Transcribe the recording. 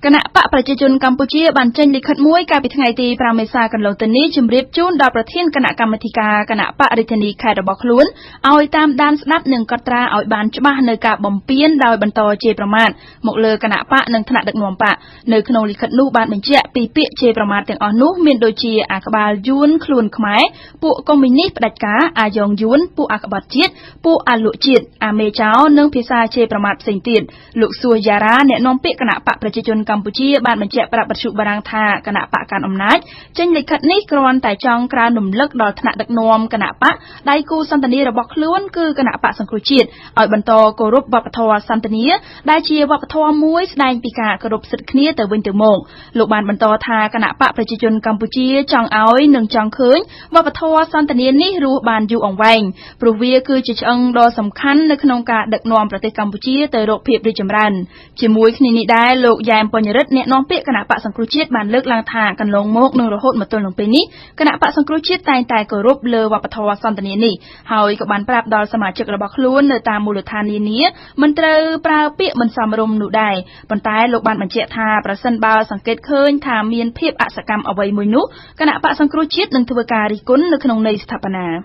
គណៈបកប្រជាជនកម្ពុជាបានចេញលិខិតមួយកាលពីថ្ងៃទី5មេសាកន្លងទៅនេះជំរាបជូនដល់ប្រធានគណៈកម្មាធិការគណៈបករាជធានីខេត្តរបស់ខ្លួនឲ្យតាមដានស្ដាប់និងកត់ត្រាឲ្យបានច្បាស់នៅការបំពានដោយបន្តជេរប្រមាថមកលើគណៈបកនិងថ្នាក់ដឹកនាំបកនៅក្នុងលិខិតនោះបានបញ្ជាក់ពីពាក្យជេរប្រមាថទាំងអស់នោះមានដូចជាអាក្បាលយួនខ្លួនខ្មែរពួកកុម្មុយនីសផ្ដាច់ការអាយ៉ងយួនពួកអាក្បត់ជាតិពួកអាលក់ជាតិអាមេចោនិងភាសាជេរប្រមាថផ្សេងទៀតលោកសួរយ៉ារ៉ាអ្នកនាំពាក្យគណៈបកប្រជាជនកម្ពុជាបានបញ្ជាក់ប្រាប់បទសុបារាំងថាគណៈបកកាន់អំណាចចេញលិខិតនេះគ្រាន់តែចង់ក្រើនរំលឹកដល់ថ្នាក់ដឹកនាំគណៈបកដៃគូសន្ទនារបស់ខ្លួនគឺគណៈបកសង្គ្រោះជាតិឲ្យបន្តគោរពវប្បធម៌សន្ទនាដែលជាវប្បធម៌មួយស្ដែងពីការគោរពសិទ្ធិគ្នាទៅវិញទៅមកលោកបានបន្តថាគណៈបកប្រជាជនកម្ពុជាចង់ឲ្យនិងចង់ឃើញវប្បធម៌សន្ទនានេះរស់បានយូរអង្វែងព្រោះវាគឺជាឆ្អឹងដ៏សំខាន់នៅក្នុងការដឹកនាំប្រទេសកម្ពុជាទៅរកភាពរីកចម្រើនជាមួយគ្នានេះដែរលោកយ៉ែម បញ្ញរិទ្ធអ្នកនាំពាក្យគណៈបកសង្គ្រោះជាតិបានលើកឡើងថាកន្លងមកនិងរហូតមកទល់នឹងពេលនេះគណៈបកសង្គ្រោះជាតិតែងតែគោរពលើវប្បធម៌សន្ទនានេះហើយក៏បានប្រាប់ដល់សមាជិករបស់ខ្លួននៅតាមមូលដ្ឋាននានាមិនត្រូវប្រើពាក្យមិនសមរម្យនោះដែរប៉ុន្តែលោកបានបញ្ជាក់ថាប្រសិនបើសង្កេតឃើញថាមានភាពអសកម្មអ្វីមួយនោះគណៈបកសង្គ្រោះជាតិនឹងធ្វើការរិះគន់នៅក្នុងន័យស្ថាបនា